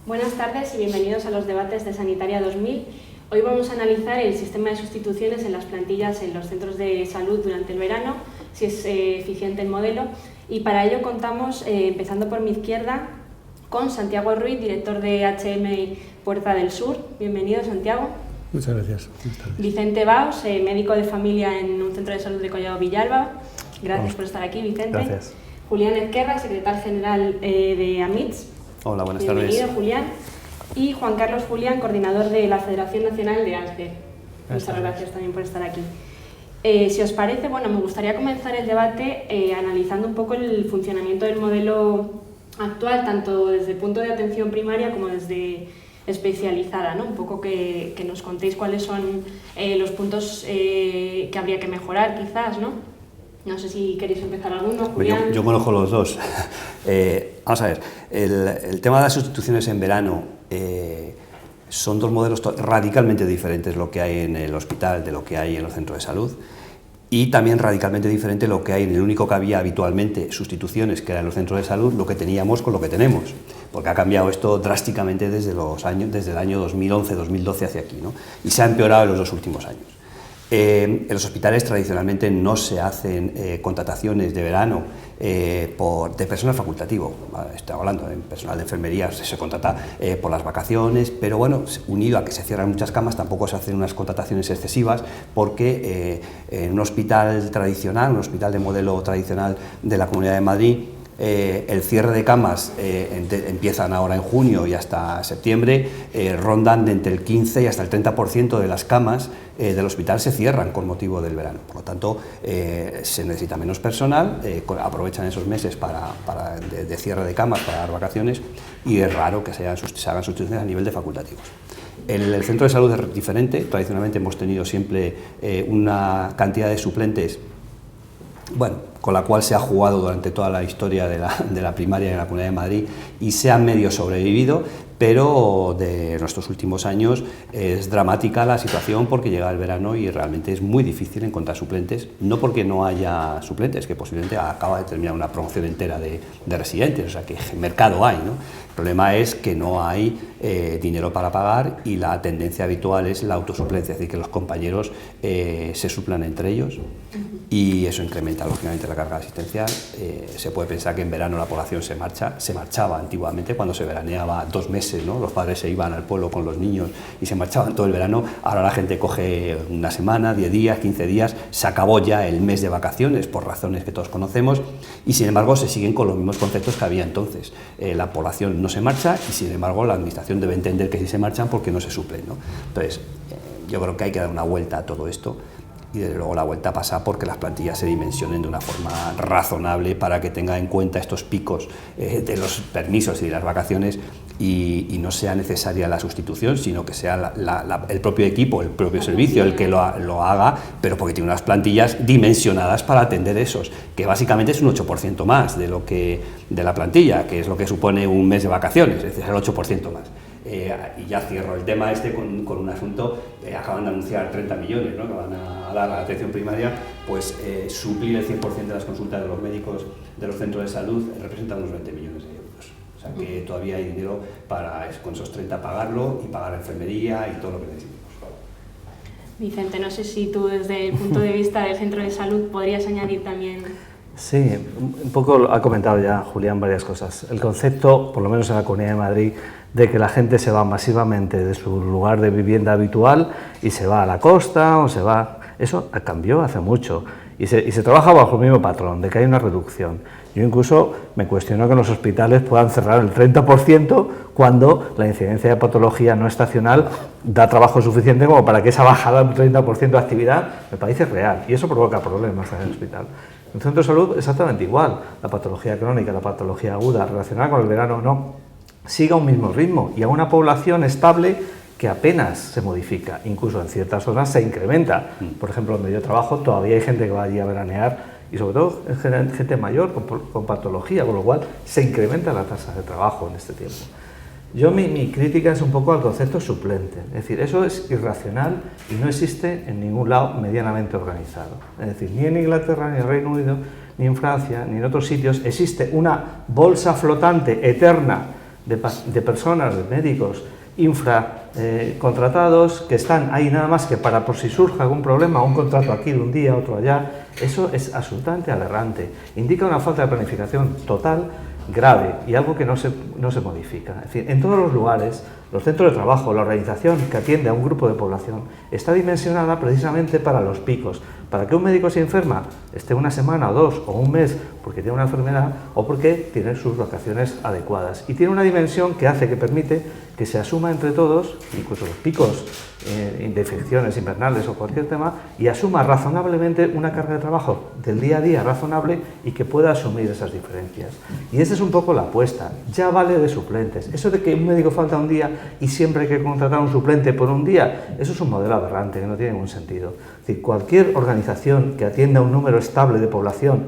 Buenas tardes y bienvenidos a los debates de Sanitaria 2000. Hoy vamos a analizar el sistema de sustituciones en las plantillas en los centros de salud durante el verano, si es eficiente el modelo, y para ello contamos, empezando por mi izquierda, con Santiago Ruiz, director de HM Puerta del Sur. Bienvenido, Santiago. Muchas gracias. Vicente Baos, médico de familia en un centro de salud de Collado Villalba. Gracias por estar aquí, Vicente. Gracias. Julián Ezquerra, secretario general de AMITS. Hola, buenas tardes. Bienvenido, Julián. Y Juan Carlos Julián, coordinador de la Federación Nacional de Alzheimer. Muchas gracias también por estar aquí. Si os parece, bueno, me gustaría comenzar el debate analizando un poco el funcionamiento del modelo actual, tanto desde el punto de atención primaria como desde especializada, ¿no? Un poco que nos contéis cuáles son los puntos que habría que mejorar, quizás, ¿no? No sé si queréis empezar alguno, Julián. Yo conozco los dos. Vamos a ver, el tema de las sustituciones en verano son dos modelos radicalmente diferentes, lo que hay en el hospital de lo que hay en los centros de salud, y también radicalmente diferente lo que hay en el único que había habitualmente sustituciones, que era en los centros de salud, lo que teníamos con lo que tenemos, porque ha cambiado esto drásticamente desde el año 2011-2012 hacia aquí, ¿no? Y se ha empeorado en los dos últimos años. En los hospitales tradicionalmente no se hacen contrataciones de verano de personal facultativo. Estoy hablando de personal de enfermería, se contrata por las vacaciones, pero bueno, unido a que se cierran muchas camas, tampoco se hacen unas contrataciones excesivas, porque en un hospital tradicional, un hospital de modelo tradicional de la Comunidad de Madrid, el cierre de camas empiezan ahora en junio y hasta septiembre, rondan de entre el 15 y hasta el 30% de las camas del hospital se cierran con motivo del verano. Por lo tanto, se necesita menos personal, aprovechan esos meses de cierre de camas para dar vacaciones, y es raro que se hagan sustituciones a nivel de facultativos. El centro de salud es diferente. Tradicionalmente hemos tenido siempre una cantidad de suplentes, bueno, con la cual se ha jugado durante toda la historia de la primaria en la Comunidad de Madrid, y se ha medio sobrevivido, pero de nuestros últimos años es dramática la situación, porque llega el verano y realmente es muy difícil encontrar suplentes, no porque no haya suplentes, que posiblemente acaba de terminar una promoción entera de residentes, o sea que mercado hay, ¿no? El problema es que no hay dinero para pagar, y la tendencia habitual es la autosuplencia, es decir, que los compañeros se suplan entre ellos, y eso incrementa lógicamente la carga asistencial. Se puede pensar que en verano la población se marchaba antiguamente cuando se veraneaba 2 meses, ¿no? Los padres se iban al pueblo con los niños y se marchaban todo el verano. Ahora la gente coge una semana, 10 días, 15 días, se acabó ya el mes de vacaciones por razones que todos conocemos, y sin embargo se siguen con los mismos conceptos que había entonces. La población no se marcha, y sin embargo la administración debe entender que sí se marchan porque no se suplen, ¿no? Entonces, yo creo que hay que dar una vuelta a todo esto, y desde luego la vuelta pasa porque las plantillas se dimensionen de una forma razonable para que tenga en cuenta estos picos de los permisos y de las vacaciones, y no sea necesaria la sustitución, sino que sea el propio equipo, el propio servicio el que lo haga, pero porque tiene unas plantillas dimensionadas para atender esos, que básicamente es un 8% más de la plantilla, que es lo que supone un mes de vacaciones, es decir, el 8% más. Y ya cierro el tema con un asunto. Acaban de anunciar 30 millones, ¿no?, que van a dar a la atención primaria. Pues suplir el 100% de las consultas de los médicos de los centros de salud representa unos 20 millones de euros. O sea que todavía hay dinero para con esos 30 pagarlo, y pagar enfermería y todo lo que necesitamos. Vicente, no sé si tú desde el punto de vista del centro de salud podrías añadir también. Sí, un poco ha comentado ya Julián varias cosas. El concepto, por lo menos en la Comunidad de Madrid, de que la gente se va masivamente de su lugar de vivienda habitual y se va a la costa o se va... Eso cambió hace mucho, y se trabaja bajo el mismo patrón, de que hay una reducción. Yo incluso me cuestiono que los hospitales puedan cerrar el 30% cuando la incidencia de patología no estacional da trabajo suficiente como para que esa bajada del 30% de actividad me parece real, y eso provoca problemas en el hospital. En el centro de salud exactamente igual, la patología crónica, la patología aguda relacionada con el verano no, sigue a un mismo ritmo y a una población estable que apenas se modifica, incluso en ciertas zonas se incrementa. Por ejemplo, donde yo trabajo todavía hay gente que va allí a veranear, y sobre todo gente mayor con patología, con lo cual se incrementa la tasa de trabajo en este tiempo. Mi crítica es un poco al concepto suplente, es decir, eso es irracional y no existe en ningún lado medianamente organizado. Es decir, ni en Inglaterra, ni en Reino Unido, ni en Francia, ni en otros sitios existe una bolsa flotante eterna de personas, de médicos contratados que están ahí nada más que para por si surge algún problema, un contrato aquí de un día, otro allá. Eso es absolutamente aberrante. Indica una falta de planificación total, grave, y algo que no se modifica. Es decir, en todos los lugares, los centros de trabajo, la organización que atiende a un grupo de población está dimensionada precisamente para los picos, para que un médico se enferma, esté una semana o dos o un mes porque tiene una enfermedad o porque tiene sus vacaciones adecuadas. Y tiene una dimensión que permite que se asuma entre todos, incluso los picos de infecciones invernales o cualquier tema, y asuma razonablemente una carga de trabajo del día a día razonable y que pueda asumir esas diferencias. Y esa es un poco la apuesta. Ya vale de suplentes. Eso de que un médico falta un día y siempre hay que contratar un suplente por un día, eso es un modelo aberrante que no tiene ningún sentido. Es decir, cualquier organización que atienda un número estable de población,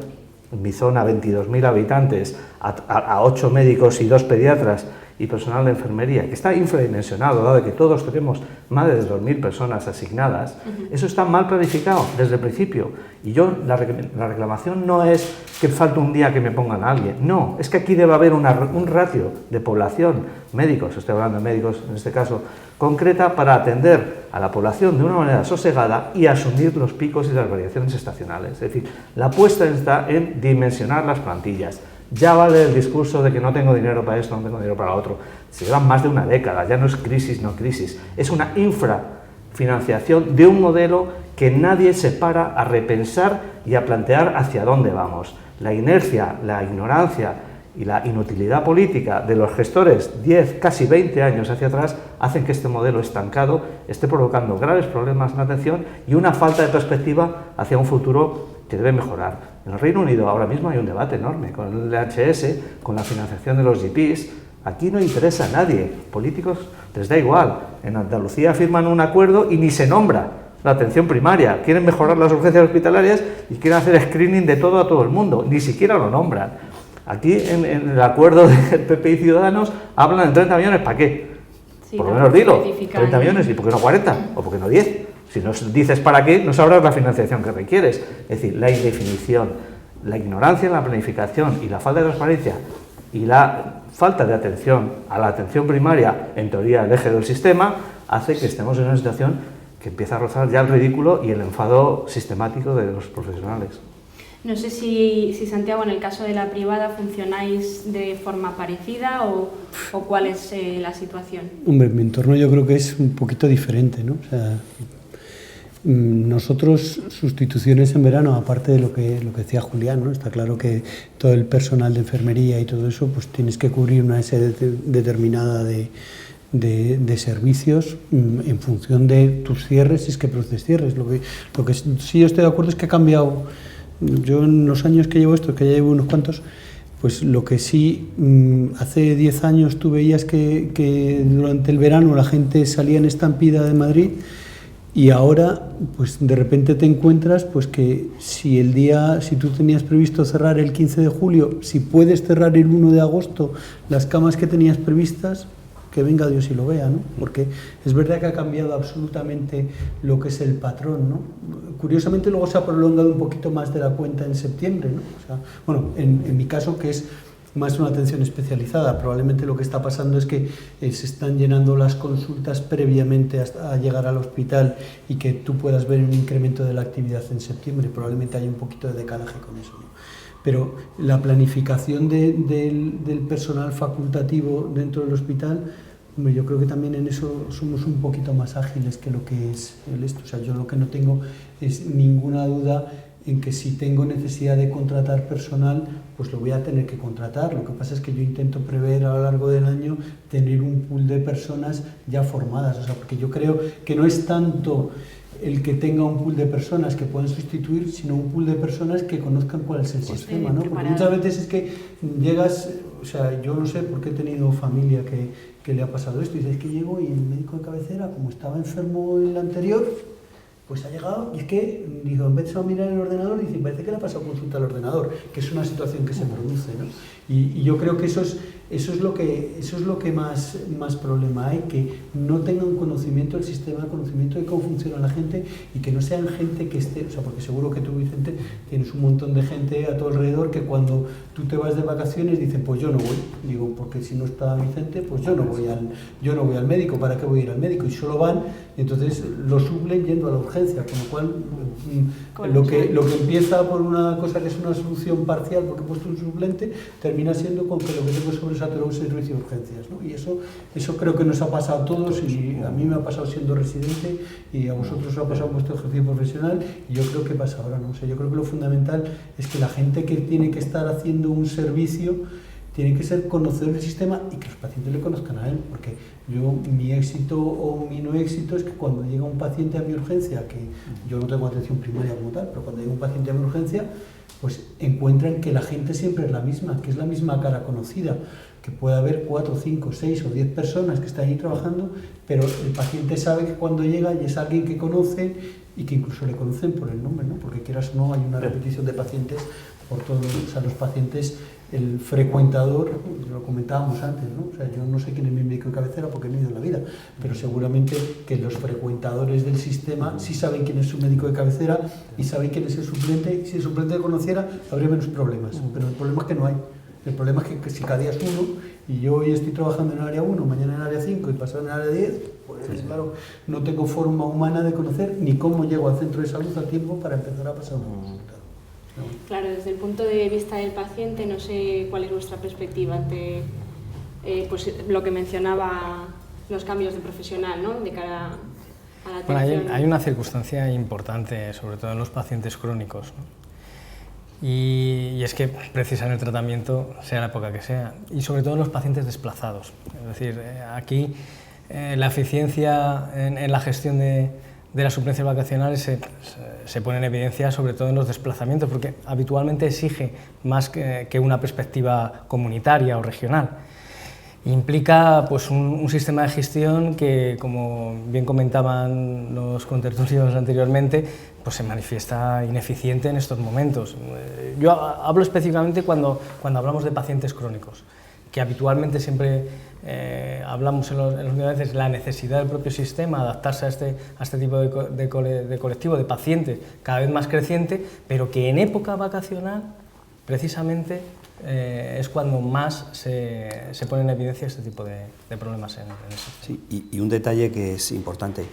en mi zona 22.000 habitantes, a 8 médicos y 2 pediatras y personal de enfermería, que está infradimensionado, dado que todos tenemos más de 2.000 personas asignadas, eso está mal planificado desde el principio. Y yo, la reclamación no es que falta un día que me pongan a alguien, no, es que aquí debe haber un ratio de población, médicos, estoy hablando de médicos en este caso, concreta para atender a la población de una manera sosegada y asumir los picos y las variaciones estacionales. Es decir, la apuesta está en dimensionar las plantillas. Ya vale el discurso de que no tengo dinero para esto, no tengo dinero para lo otro. Se llevan más de una década, ya no es crisis, no crisis. Es una infrafinanciación de un modelo que nadie se para a repensar y a plantear hacia dónde vamos. La inercia, la ignorancia y la inutilidad política de los gestores 10, casi 20 años hacia atrás hacen que este modelo estancado esté provocando graves problemas en la atención y una falta de perspectiva hacia un futuro que debe mejorar. En el Reino Unido ahora mismo hay un debate enorme con el NHS, con la financiación de los GPs. Aquí no interesa a nadie, políticos les da igual. En Andalucía firman un acuerdo y ni se nombra la atención primaria. Quieren mejorar las urgencias hospitalarias y quieren hacer screening de todo a todo el mundo, ni siquiera lo nombran. Aquí en el acuerdo del PP y Ciudadanos hablan de 30 millones, ¿para qué? Sí, por lo menos dilo, 30 millones, ¿y por qué no 40? ¿O por qué no 10? Si no dices para qué, no sabrás la financiación que requieres. Es decir, la indefinición, la ignorancia en la planificación y la falta de transparencia y la falta de atención a la atención primaria, en teoría el eje del sistema, hace que estemos en una situación que empieza a rozar ya el ridículo y el enfado sistemático de los profesionales. No sé si Santiago, en el caso de la privada, funcionáis de forma parecida o cuál es la situación. Hombre, mi entorno yo creo que es un poquito diferente, ¿no? O sea, nosotros sustituciones en verano, aparte de lo que decía Julián, ¿no? Está claro que todo el personal de enfermería y todo eso, pues tienes que cubrir una serie determinada de servicios en función de tus cierres, si es que produces cierres. Lo que sí yo estoy de acuerdo es que ha cambiado. Yo en los años que llevo esto, que ya llevo unos cuantos, pues lo que sí, hace 10 años tú veías que durante el verano la gente salía en estampida de Madrid. Y ahora, pues de repente te encuentras pues que si tú tenías previsto cerrar el 15 de julio, si puedes cerrar el 1 de agosto las camas que tenías previstas, que venga Dios y lo vea, ¿no? Porque es verdad que ha cambiado absolutamente lo que es el patrón, ¿no? Curiosamente luego se ha prolongado un poquito más de la cuenta en septiembre, ¿no? O sea, bueno, en mi caso, que es más una atención especializada, probablemente lo que está pasando es que se están llenando las consultas previamente hasta llegar al hospital y que tú puedas ver un incremento de la actividad en septiembre. Probablemente hay un poquito de decalaje con eso, ¿no? Pero la planificación del personal facultativo dentro del hospital, hombre, yo creo que también en eso somos un poquito más ágiles que lo que es esto. O sea, yo lo que no tengo es ninguna duda en que si tengo necesidad de contratar personal, pues lo voy a tener que contratar. Lo que pasa es que yo intento prever a lo largo del año tener un pool de personas ya formadas. O sea, porque yo creo que no es tanto el que tenga un pool de personas que puedan sustituir, sino un pool de personas que conozcan cuál es el sistema, ¿no? Porque muchas veces es que llegas, o sea, yo no sé por qué he tenido familia que le ha pasado esto, y dices que llego y el médico de cabecera, como estaba enfermo el anterior, pues ha llegado y es que, digo, en vez de mirar el ordenador, dice, parece que le ha pasado consulta al ordenador, que es una situación que se produce, ¿no? Y yo creo que eso es Eso es lo que más problema hay, que no tengan conocimiento del sistema, conocimiento de cómo funciona la gente y que no sean gente que esté, o sea, porque seguro que tú, Vicente, tienes un montón de gente a tu alrededor que cuando tú te vas de vacaciones dicen, pues yo no voy, digo, porque si no está Vicente, pues yo no voy al médico, ¿para qué voy a ir al médico? Y solo van, y entonces lo suplen yendo a la urgencia, con lo cual lo que empieza por una cosa que es una solución parcial porque he puesto un suplente, termina siendo con que lo que tengo es sobresaturado un servicio de urgencias, ¿no? Y eso creo que nos ha pasado a todos, y a mí me ha pasado siendo residente y a vosotros os ha pasado en vuestro ejercicio profesional, y yo creo que pasa ahora, ¿no? O sea, yo creo que lo fundamental es que la gente que tiene que estar haciendo un servicio tiene que ser conocedor del sistema y que los pacientes le conozcan a él, porque mi éxito o mi no éxito es que cuando llega un paciente a mi urgencia, que yo no tengo atención primaria como tal, pero cuando llega un paciente a mi urgencia, pues encuentran que la gente siempre es la misma, que es la misma cara conocida, que puede haber 4, 5, 6 o 10 personas que están ahí trabajando, pero el paciente sabe que cuando llega y es alguien que conoce y que incluso le conocen por el nombre, ¿no? Porque quieras o no, hay una repetición de pacientes por todos, o sea, los pacientes, el frecuentador, lo comentábamos antes, ¿no? O sea, yo no sé quién es mi médico de cabecera porque no he ido en la vida, pero seguramente que los frecuentadores del sistema sí saben quién es su médico de cabecera y saben quién es el suplente, y si el suplente le conociera habría menos problemas, pero el problema es que no hay. El problema es que si cada día es uno, y yo hoy estoy trabajando en el área 1, mañana en el área 5 y pasado en el área 10, pues claro, no tengo forma humana de conocer ni cómo llego al centro de salud a tiempo para empezar a pasar un resultado. Claro, desde el punto de vista del paciente, no sé cuál es vuestra perspectiva ante pues, lo que mencionaba, los cambios de profesional, ¿no? De cara a la atención. Bueno, hay una circunstancia importante, sobre todo en los pacientes crónicos, ¿no? Y es que precisa en el tratamiento, sea la época que sea, y sobre todo en los pacientes desplazados. Es decir, aquí la eficiencia en la gestión de las suplencias vacacionales se pone en evidencia sobre todo en los desplazamientos, porque habitualmente exige más que una perspectiva comunitaria o regional. Implica pues, un sistema de gestión que, como bien comentaban los contertulios anteriormente, pues se manifiesta ineficiente en estos momentos. Yo hablo específicamente cuando hablamos de pacientes crónicos, que habitualmente siempre hablamos en los unidades de la necesidad del propio sistema de adaptarse a este tipo de colectivo, de pacientes cada vez más creciente, pero que en época vacacional, precisamente, es cuando más se pone en evidencia este tipo de problemas en el sistema. Sí, y un detalle que es importante.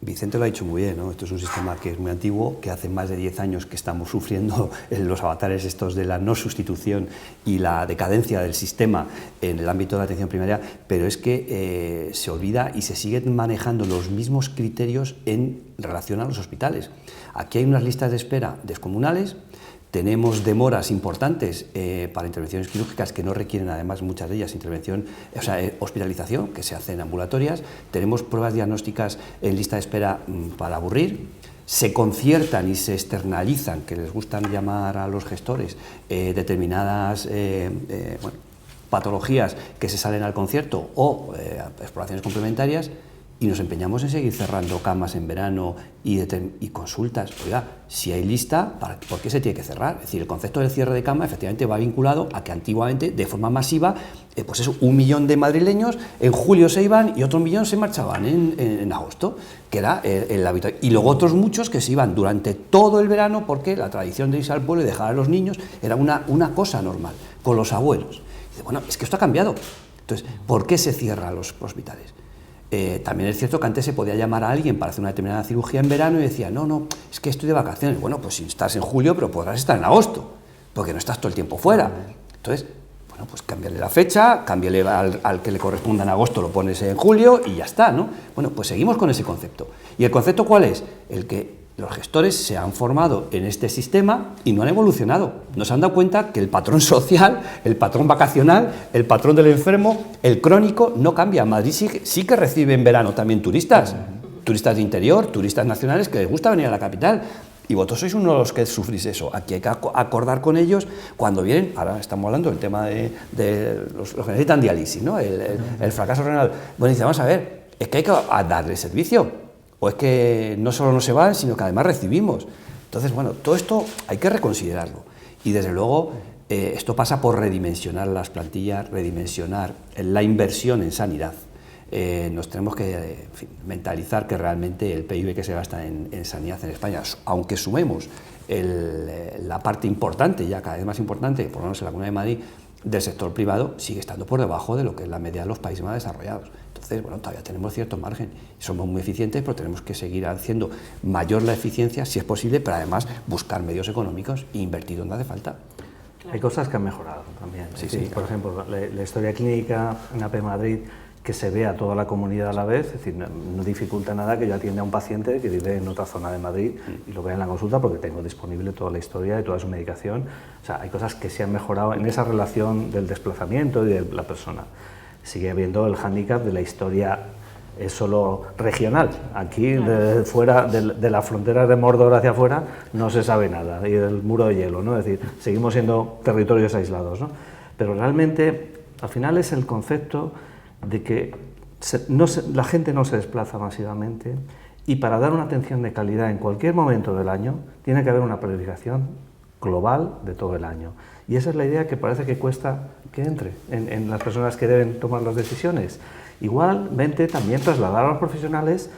Vicente lo ha dicho muy bien, ¿no? Esto es un sistema que es muy antiguo, que hace más de 10 años que estamos sufriendo los avatares estos de la no sustitución y la decadencia del sistema en el ámbito de la atención primaria, pero es que se olvida y se siguen manejando los mismos criterios en relación a los hospitales. Aquí hay unas listas de espera descomunales. Tenemos demoras importantes para intervenciones quirúrgicas que no requieren, además, muchas de ellas hospitalización, que se hacen ambulatorias. Tenemos pruebas diagnósticas en lista de espera para aburrir. Se conciertan y se externalizan, que les gustan llamar a los gestores, determinadas patologías que se salen al concierto o exploraciones complementarias. Y nos empeñamos en seguir cerrando camas en verano y consultas. Oiga, si hay lista, ¿por qué se tiene que cerrar? Es decir, el concepto del cierre de cama efectivamente va vinculado a que antiguamente, de forma masiva, pues eso, 1 millón de madrileños en julio se iban y otro 1 millón se marchaban en agosto, que era el habitual. Y luego otros muchos que se iban durante todo el verano porque la tradición de irse al pueblo y dejar a los niños era una cosa normal, con los abuelos. Y dice, bueno, es que esto ha cambiado. Entonces, ¿por qué se cierran los hospitales? También es cierto que antes se podía llamar a alguien para hacer una determinada cirugía en verano y decía, no, es que estoy de vacaciones. Bueno, pues si estás en julio, pero podrás estar en agosto, porque no estás todo el tiempo fuera. Entonces, bueno, pues cámbiale la fecha, cámbiale al que le corresponda en agosto, lo pones en julio y ya está, ¿no? Bueno, pues seguimos con ese concepto. ¿Y el concepto cuál es? El que los gestores se han formado en este sistema y no han evolucionado. No se han dado cuenta que el patrón social, el patrón vacacional, el patrón del enfermo, el crónico, no cambia. Madrid sí que recibe en verano también turistas de interior, turistas nacionales que les gusta venir a la capital. Y vosotros sois uno de los que sufrís eso. Aquí hay que acordar con ellos cuando vienen. Ahora estamos hablando del tema de los que necesitan diálisis, ¿no? El fracaso renal. Bueno, dice, vamos a ver, es que hay que darle servicio. O es que no solo no se van, sino que además recibimos. Entonces, bueno, todo esto hay que reconsiderarlo. Y desde luego, esto pasa por redimensionar las plantillas, redimensionar la inversión en sanidad. Nos tenemos que mentalizar que realmente el PIB que se gasta en sanidad en España, aunque sumemos la parte importante, ya cada vez más importante, por lo menos en la Comunidad de Madrid, del sector privado, sigue estando por debajo de lo que es la media de los países más desarrollados. Entonces, bueno, todavía tenemos cierto margen. Somos muy eficientes, pero tenemos que seguir haciendo mayor la eficiencia, si es posible, pero además buscar medios económicos e invertir donde hace falta. Hay cosas que han mejorado también. Sí, sí, sí, por claro. ejemplo, la historia clínica en AP Madrid, que se vea a toda la comunidad a la vez, es decir, no dificulta nada que yo atienda a un paciente que vive en otra zona de Madrid y lo vea en la consulta porque tengo disponible toda la historia y toda su medicación. O sea, hay cosas que se han mejorado en esa relación del desplazamiento y de la persona. Sigue habiendo el hándicap de la historia es solo regional. Aquí, fuera de las fronteras de Mordor hacia afuera, no se sabe nada, y del muro de hielo, ¿no? Es decir, seguimos siendo territorios aislados, ¿no? Pero realmente, al final es el concepto de que la gente no se desplaza masivamente y para dar una atención de calidad en cualquier momento del año tiene que haber una planificación global de todo el año. Y esa es la idea que parece que cuesta que entre en las personas que deben tomar las decisiones. Igualmente también trasladar a los profesionales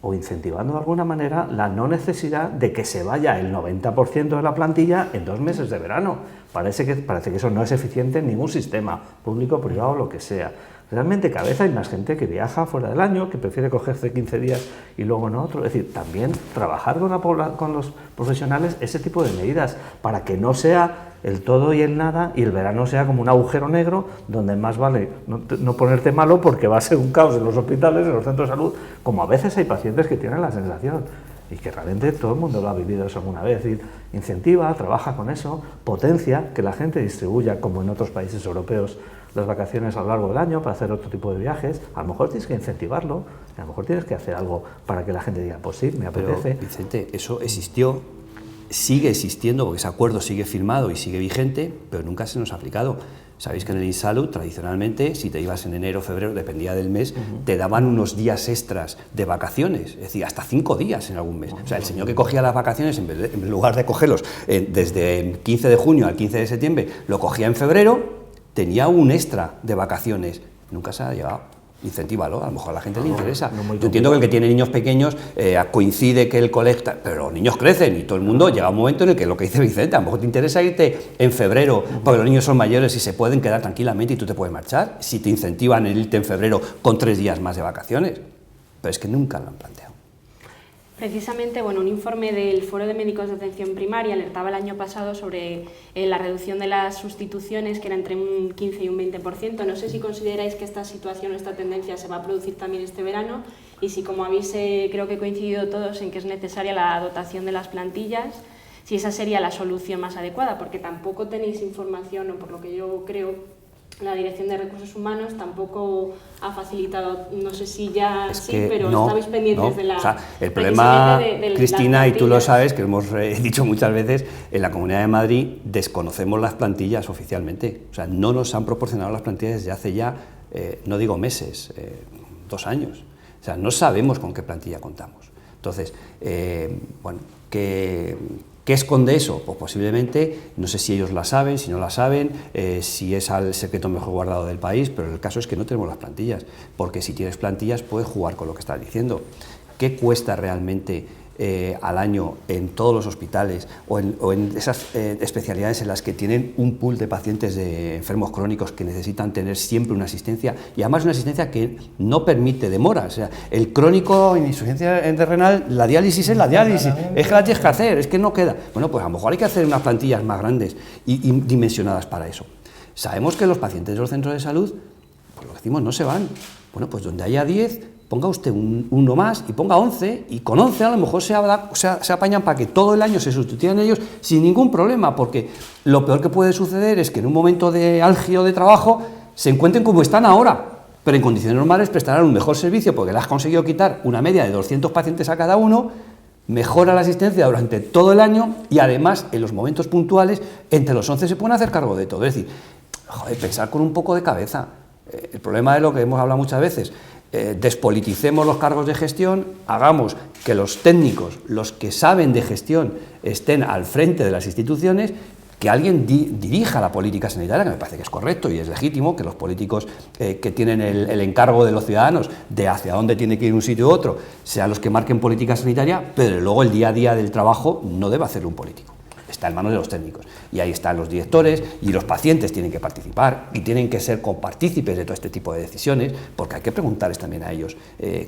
o incentivando de alguna manera la no necesidad de que se vaya el 90% de la plantilla en 2 meses de verano. Parece que eso no es eficiente en ningún sistema, público, privado, lo que sea. Realmente cada vez hay más gente que viaja fuera del año, que prefiere cogerse 15 días y luego en otro. Es decir, también trabajar con los profesionales ese tipo de medidas para que no sea el todo y el nada y el verano sea como un agujero negro donde más vale no ponerte malo porque va a ser un caos en los hospitales, en los centros de salud, como a veces hay pacientes que tienen la sensación y que realmente todo el mundo lo ha vivido eso alguna vez. Es decir, incentiva, trabaja con eso, potencia que la gente distribuya, como en otros países europeos, las vacaciones a lo largo del año para hacer otro tipo de viajes. A lo mejor tienes que incentivarlo, a lo mejor tienes que hacer algo para que la gente diga, pues sí, me apetece. Pero, Vicente, eso existió, sigue existiendo, porque ese acuerdo sigue firmado y sigue vigente, pero nunca se nos ha aplicado. Sabéis que en el INSALUD, tradicionalmente, si te ibas en enero o febrero, dependía del mes, te daban unos días extras de vacaciones, es decir, hasta 5 días en algún mes. O sea, el señor que cogía las vacaciones, en lugar de cogerlos desde el 15 de junio al 15 de septiembre, lo cogía en febrero, tenía un extra de vacaciones. Nunca se ha llevado. Incentívalo, a lo mejor a la gente le interesa. Yo entiendo que el que tiene niños pequeños coincide que el colecta, pero los niños crecen y todo el mundo llega a un momento en el que lo que dice Vicente, a lo mejor te interesa irte en febrero, porque los niños son mayores y se pueden quedar tranquilamente y tú te puedes marchar, si te incentivan el irte en febrero con 3 días más de vacaciones. Pero es que nunca lo han planteado. Precisamente, bueno, un informe del Foro de Médicos de Atención Primaria alertaba el año pasado sobre la reducción de las sustituciones, que era entre un 15 y un 20%. No sé si consideráis que esta situación o esta tendencia se va a producir también este verano y si, como habéis, creo que coincidido todos en que es necesaria la dotación de las plantillas, si esa sería la solución más adecuada, porque tampoco tenéis información, o por lo que yo creo, la Dirección de Recursos Humanos tampoco ha facilitado, no sé si ya pero estabais pendientes de la... O sea, el problema, Cristina, y tú lo sabes, que hemos dicho muchas veces, en la Comunidad de Madrid desconocemos las plantillas oficialmente. O sea, no nos han proporcionado las plantillas desde hace ya, no digo meses, 2 años. O sea, no sabemos con qué plantilla contamos. Entonces, bueno, ¿qué esconde eso? Pues posiblemente, no sé si ellos la saben, si no la saben, si es el secreto mejor guardado del país, pero el caso es que no tenemos las plantillas, porque si tienes plantillas puedes jugar con lo que estás diciendo. ¿Qué cuesta realmente al año en todos los hospitales o en esas especialidades en las que tienen un pool de pacientes de enfermos crónicos que necesitan tener siempre una asistencia, y además una asistencia que no permite demoras? O sea, el crónico en insuficiencia renal, la diálisis es la diálisis, es que la tienes que hacer, es que no queda. Bueno, pues a lo mejor hay que hacer unas plantillas más grandes y dimensionadas para eso. Sabemos que los pacientes de los centros de salud, pues lo que decimos, no se van. Bueno, pues donde haya 10, ponga usted uno más y ponga 11, y con 11 a lo mejor se apañan para que todo el año se sustituyan ellos sin ningún problema, porque lo peor que puede suceder es que en un momento de álgido de trabajo se encuentren como están ahora, pero en condiciones normales prestarán un mejor servicio porque le has conseguido quitar una media de 200 pacientes a cada uno, mejora la asistencia durante todo el año y además en los momentos puntuales entre los 11 se pueden hacer cargo de todo. Es decir, joder, pensar con un poco de cabeza. El problema es lo que hemos hablado muchas veces. Despoliticemos los cargos de gestión, hagamos que los técnicos, los que saben de gestión, estén al frente de las instituciones, que alguien dirija la política sanitaria, que me parece que es correcto y es legítimo, que los políticos que tienen el encargo de los ciudadanos de hacia dónde tiene que ir un sitio u otro, sean los que marquen política sanitaria, pero luego el día a día del trabajo no debe hacerlo un político. Está en manos de los técnicos, y ahí están los directores, y los pacientes tienen que participar, y tienen que ser copartícipes de todo este tipo de decisiones, porque hay que preguntarles también a ellos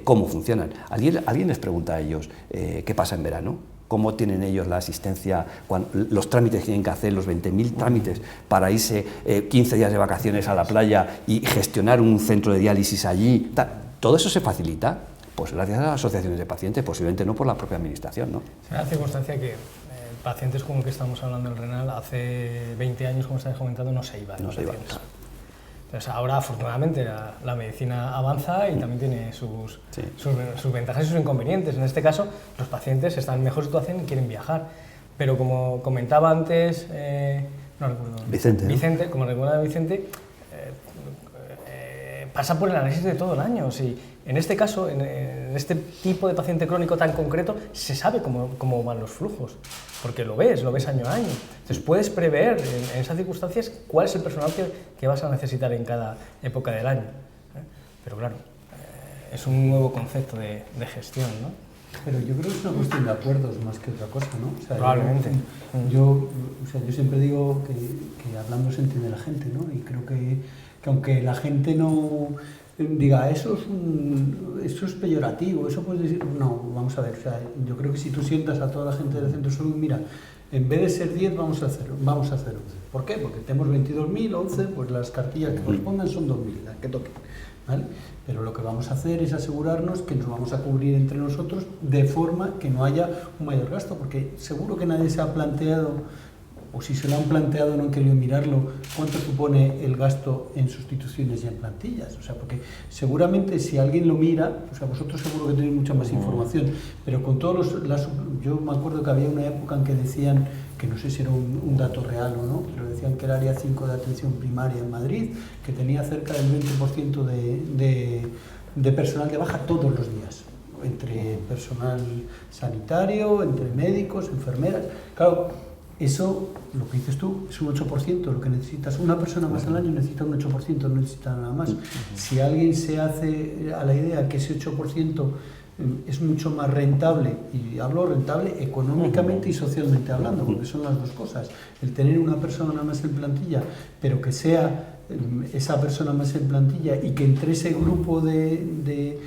cómo funcionan. ¿Alguien les pregunta a ellos qué pasa en verano? ¿Cómo tienen ellos la asistencia, los trámites que tienen que hacer, los 20.000 trámites para irse 15 días de vacaciones a la playa y gestionar un centro de diálisis allí? Todo eso se facilita pues gracias a las asociaciones de pacientes, posiblemente no por la propia administración, ¿no? Se da la circunstancia que pacientes como el que estamos hablando del renal, hace 20 años, como estáis comentando, no se iban. Entonces ahora, afortunadamente, la medicina avanza y también tiene sus ventajas y sus inconvenientes. En este caso, los pacientes están en mejor situación y quieren viajar. Pero como comentaba antes, no recuerdo, Vicente, como recuerda Vicente, pasa por el análisis de todo el año. Si en este caso, en este tipo de paciente crónico tan concreto, se sabe cómo van los flujos, porque lo ves año a año. Entonces puedes prever en esas circunstancias cuál es el personal que vas a necesitar en cada época del año. Pero claro, es un nuevo concepto de gestión, ¿no? Pero yo creo que es una cuestión de acuerdos más que otra cosa, ¿no? O sea, probablemente. Yo siempre digo que hablando se entiende la gente, ¿no? Y creo que aunque la gente no diga eso es peyorativo, eso puedes decir, no, vamos a ver, o sea, yo creo que si tú sientas a toda la gente del centro de salud, mira, en vez de ser 10 vamos a hacer 11. ¿Por qué? Porque tenemos 22.000, 11, pues las cartillas que correspondan son 2.000, las que toquen, ¿vale? Pero lo que vamos a hacer es asegurarnos que nos vamos a cubrir entre nosotros de forma que no haya un mayor gasto, porque seguro que nadie se ha planteado, o si se lo han planteado no han querido mirarlo, cuánto supone el gasto en sustituciones y en plantillas. O sea, porque seguramente si alguien lo mira, o sea, vosotros seguro que tenéis mucha más información, pero con todos yo me acuerdo que había una época en que decían, que no sé si era un dato real o no, pero decían que el área 5 de atención primaria en Madrid, que tenía cerca del 20% de personal de baja todos los días, entre personal sanitario, entre médicos, enfermeras. Claro, eso, lo que dices tú, es un 8%, lo que necesitas. Una persona más al año necesita un 8%, no necesita nada más. Si alguien se hace a la idea que ese 8% es mucho más rentable, y hablo rentable económicamente y socialmente hablando, porque son las dos cosas, el tener una persona más en plantilla, pero que sea esa persona más en plantilla y que entre ese grupo de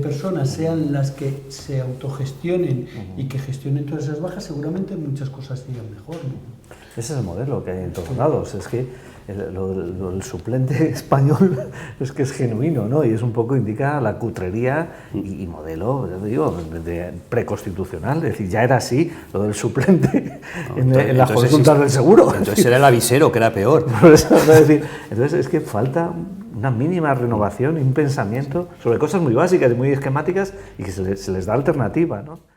personas sean las que se autogestionen y que gestionen todas esas bajas, seguramente muchas cosas sigan mejor, ¿no? Ese es el modelo que hay en todos lados, es que el suplente español es que es genuino, ¿no? Y es un poco, indica la cutrería y modelo, ya te digo, preconstitucional, es decir, ya era así lo del suplente en las consultas del seguro. Entonces era el avisero, que era peor. Entonces es que falta una mínima renovación y un pensamiento sobre cosas muy básicas y muy esquemáticas y que se les da alternativa, ¿no?